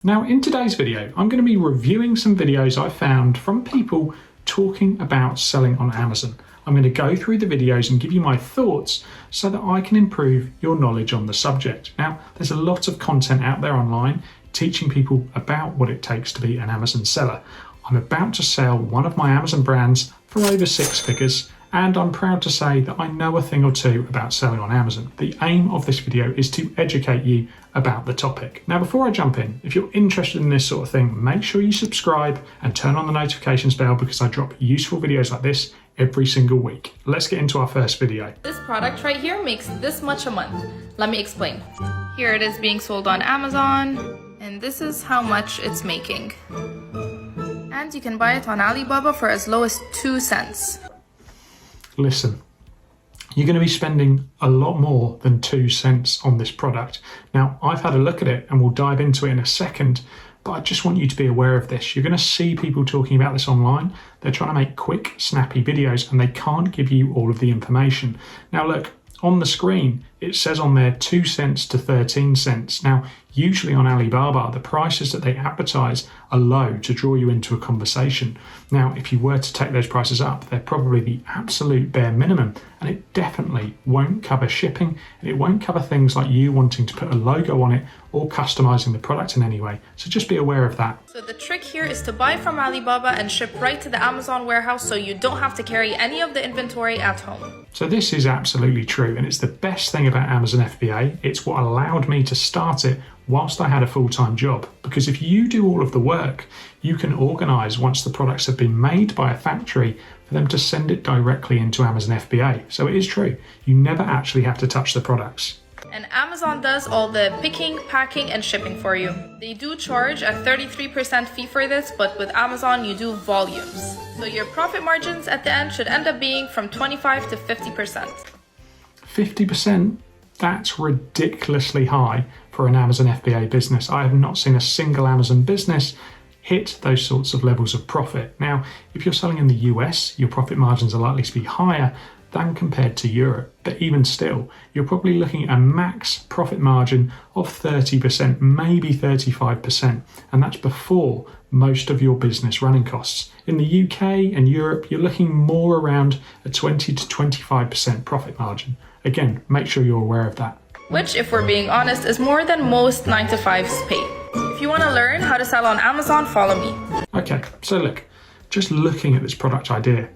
Now in today's video, I'm going to be reviewing some videos I found from people talking about selling on Amazon. I'm going to go through the videos and give you my thoughts so that I can improve your knowledge on the subject. Now, there's a lot of content out there online teaching people about what it takes to be an Amazon seller. I'm about to sell one of my Amazon brands for over 6 figures, and I'm proud to say that I know a thing or two about selling on Amazon. The aim of this video is to educate you about the topic. Now, before I jump in, if you're interested in this sort of thing, make sure you subscribe and turn on the notifications bell because I drop useful videos like this every single week. Let's get into our first video. This product right here makes this much a month. Let me explain. Here it is being sold on Amazon, and this is how much it's making. And you can buy it on Alibaba for as low as 2 cents. Listen, you're going to be spending a lot more than 2 cents on this product. Now, I've had a look at it and we'll dive into it in a second, but I just want you to be aware of this. You're going to see people talking about this online. They're trying to make quick, snappy videos and they can't give you all of the information. Now, look, on the screen, it says on there 2 cents to 13 cents. Now, usually on Alibaba, the prices that they advertise are low to draw you into a conversation. Now, if you were to take those prices up, they're probably the absolute bare minimum, and it definitely won't cover shipping, and it won't cover things like you wanting to put a logo on it or customizing the product in any way. So just be aware of that. So the trick here is to buy from Alibaba and ship right to the Amazon warehouse so you don't have to carry any of the inventory at home. So this is absolutely true, and it's the best thing about Amazon FBA. It's what allowed me to start it whilst I had a full-time job, because if you do all of the work, you can organize once the products have been made by a factory for them to send it directly into Amazon FBA. So it is true, you never actually have to touch the products. And Amazon does all the picking, packing, and shipping for you. They do charge a 33% fee for this, but with Amazon you do volumes. So your profit margins at the end should end up being from 25 to 50%. 50%? That's ridiculously high for an Amazon FBA business. I have not seen a single Amazon business hit those sorts of levels of profit. Now, if you're selling in the US, your profit margins are likely to be higher than compared to Europe. But even still, you're probably looking at a max profit margin of 30%, maybe 35%. And that's before most of your business running costs. In the UK and Europe, you're looking more around a 20 to 25% profit margin. Again, make sure you're aware of that. Which, if we're being honest, is more than most 9-to-5s pay. If you want to learn how to sell on Amazon, follow me. Okay, so look, just looking at this product idea,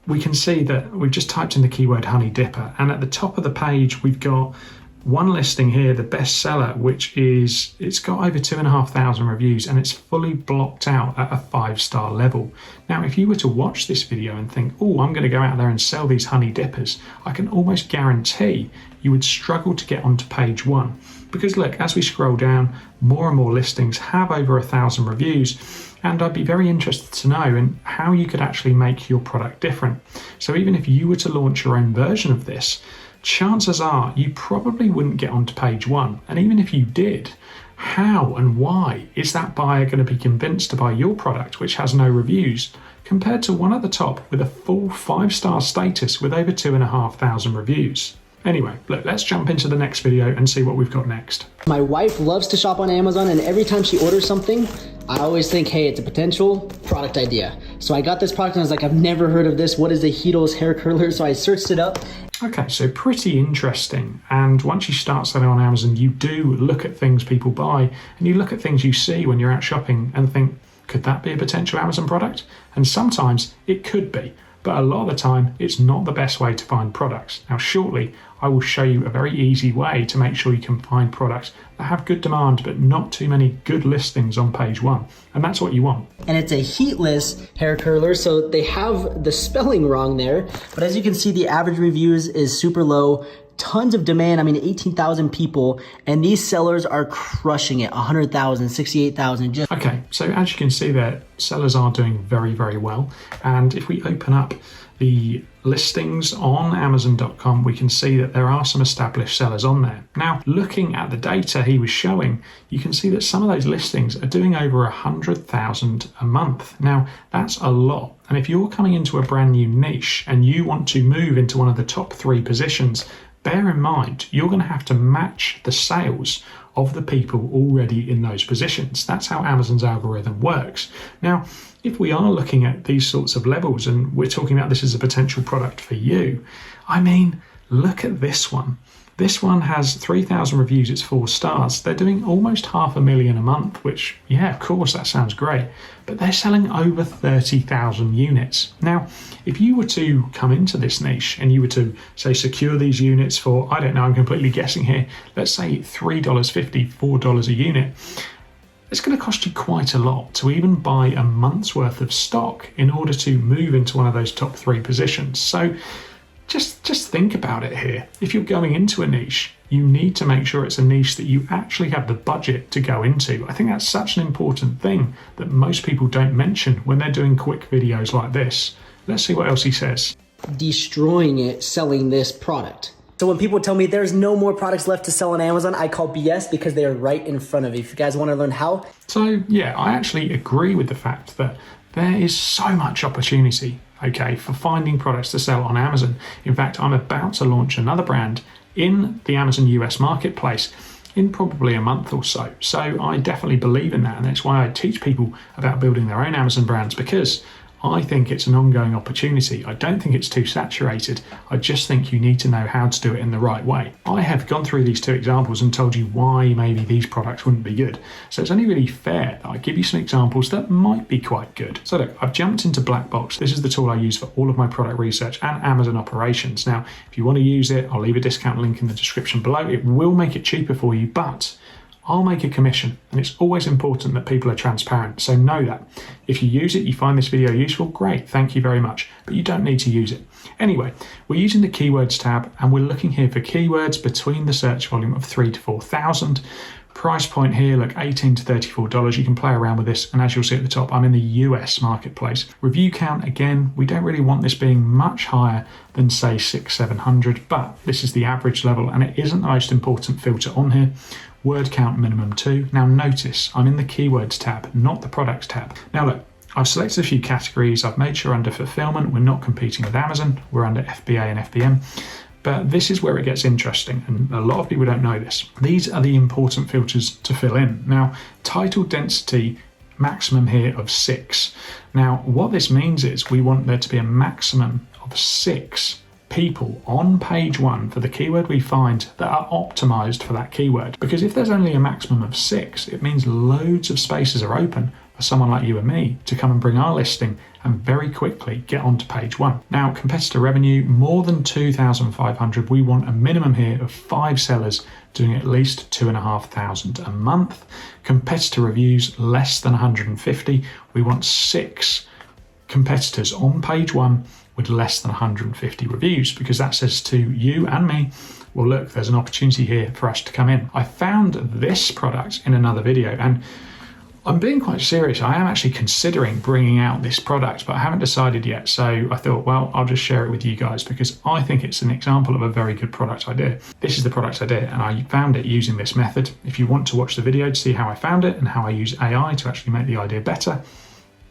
we can see that we've just typed in the keyword honey dipper, and at the top of the page we've got one listing here, the bestseller, which is, it's got over 2,500 reviews and it's fully blocked out at a 5-star level. Now, if you were to watch this video and think, oh, I'm going to go out there and sell these honey dippers, I can almost guarantee you would struggle to get onto page 1. Because look, as we scroll down, more and more listings have over 1,000 reviews, and I'd be very interested to know in how you could actually make your product different. So even if you were to launch your own version of this, chances are you probably wouldn't get onto page 1. And even if you did, how and why is that buyer going to be convinced to buy your product, which has no reviews, compared to one at the top with a full 5-star status with over 2,500 reviews? Anyway, look, let's jump into the next video and see what we've got next. My wife loves to shop on Amazon, and every time she orders something, I always think, hey, it's a potential product idea. So I got this product and I was like, I've never heard of this. What is the Heatles hair curler? So I searched it up. Okay, so pretty interesting. And once you start selling on Amazon, you do look at things people buy, and you look at things you see when you're out shopping and think, could that be a potential Amazon product? And sometimes it could be, but a lot of the time it's not the best way to find products. Now, shortly, I will show you a very easy way to make sure you can find products that have good demand, but not too many good listings on page 1. And that's what you want. And it's a heatless hair curler, so they have the spelling wrong there. But as you can see, the average reviews is super low. Tons of demand, I mean 18,000 people, and these sellers are crushing it, 100,000, 68,000. Just okay, so as you can see there, sellers are doing very, very well. And if we open up the listings on Amazon.com, we can see that there are some established sellers on there. Now, looking at the data he was showing, you can see that some of those listings are doing over 100,000 a month. Now, that's a lot. And if you're coming into a brand new niche and you want to move into one of the top 3 positions, bear in mind, you're going to have to match the sales of the people already in those positions. That's how Amazon's algorithm works. Now, if we are looking at these sorts of levels and we're talking about this as a potential product for you, I mean, look at this one. This one has 3,000 reviews, it's 4 stars. They're doing almost 500,000 a month, which, yeah, of course, that sounds great. But they're selling over 30,000 units. Now, if you were to come into this niche and you were to, say, secure these units for, I don't know, I'm completely guessing here, let's say $3.50, $4 a unit, it's going to cost you quite a lot to even buy a month's worth of stock in order to move into one of those top 3 positions. So just think about it here. If you're going into a niche, you need to make sure it's a niche that you actually have the budget to go into. I think that's such an important thing that most people don't mention when they're doing quick videos like this. Let's see what else he says. Destroying it, selling this product. So when people tell me there's no more products left to sell on Amazon, I call BS because they are right in front of you. If you guys want to learn how. So yeah, I actually agree with the fact that there is so much opportunity, okay, for finding products to sell on Amazon. In fact, I'm about to launch another brand in the Amazon US marketplace in probably a month or so. So I definitely believe in that, and that's why I teach people about building their own Amazon brands, because I think it's an ongoing opportunity. I don't think it's too saturated. I just think you need to know how to do it in the right way. I have gone through these 2 examples and told you why maybe these products wouldn't be good. So it's only really fair that I give you some examples that might be quite good. So look, I've jumped into Blackbox. This is the tool I use for all of my product research and Amazon operations. Now, if you want to use it, I'll leave a discount link in the description below. It will make it cheaper for you, but I'll make a commission, and it's always important that people are transparent, so know that. If you use it, you find this video useful, great, thank you very much, but you don't need to use it. Anyway, we're using the keywords tab, and we're looking here for keywords between the search volume of 3,000 to 4,000. Price point here, look, $18 to $34. You can play around with this, and as you'll see at the top, I'm in the US marketplace. Review count, again, we don't really want this being much higher than, say, 600-700, but this is the average level, and it isn't the most important filter on here. Word count minimum 2. Now notice, I'm in the keywords tab, not the products tab. Now look, I've selected a few categories. I've made sure under fulfillment, we're not competing with Amazon. We're under FBA and FBM. But this is where it gets interesting, and a lot of people don't know this. These are the important filters to fill in. Now, title density, maximum here of 6. Now, what this means is we want there to be a maximum of 6 people on page 1 for the keyword we find that are optimized for that keyword. Because if there's only a maximum of 6, it means loads of spaces are open for someone like you and me to come and bring our listing and very quickly get onto page 1. Now, competitor revenue, more than 2,500. We want a minimum here of 5 sellers doing at least 2,500 a month. Competitor reviews, less than 150. We want 6 competitors on page 1 with less than 150 reviews, because that says to you and me, well, look, there's an opportunity here for us to come in. I found this product in another video, and I'm being quite serious. I am actually considering bringing out this product, but I haven't decided yet. So I thought, well, I'll just share it with you guys because I think it's an example of a very good product idea. This is the product idea, and I found it using this method. If you want to watch the video to see how I found it and how I use AI to actually make the idea better,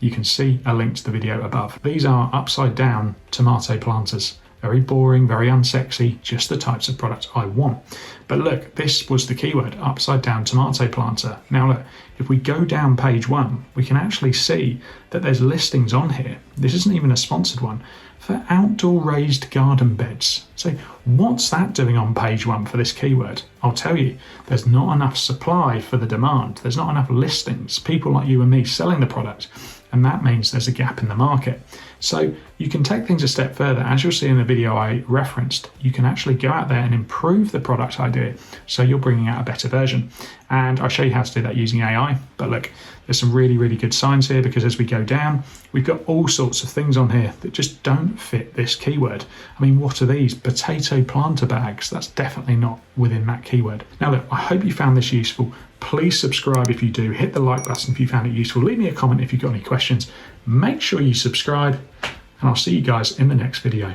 you can see a link to the video above. These are upside down tomato planters. Very boring, very unsexy, just the types of products I want. But look, this was the keyword, upside down tomato planter. Now look, if we go down page 1, we can actually see that there's listings on here. This isn't even a sponsored one, for outdoor raised garden beds. So what's that doing on page 1 for this keyword? I'll tell you, there's not enough supply for the demand. There's not enough listings, people like you and me selling the product. And that means there's a gap in the market. So you can take things a step further. As you'll see in the video I referenced, you can actually go out there and improve the product idea so you're bringing out a better version. And I'll show you how to do that using AI. But look, there's some really, really good signs here, because as we go down, we've got all sorts of things on here that just don't fit this keyword. I mean, what are these? Potato planter bags. That's definitely not within that keyword. Now look, I hope you found this useful. Please subscribe if you do. Hit the like button if you found it useful. Leave me a comment if you've got any questions. Make sure you subscribe, and I'll see you guys in the next video.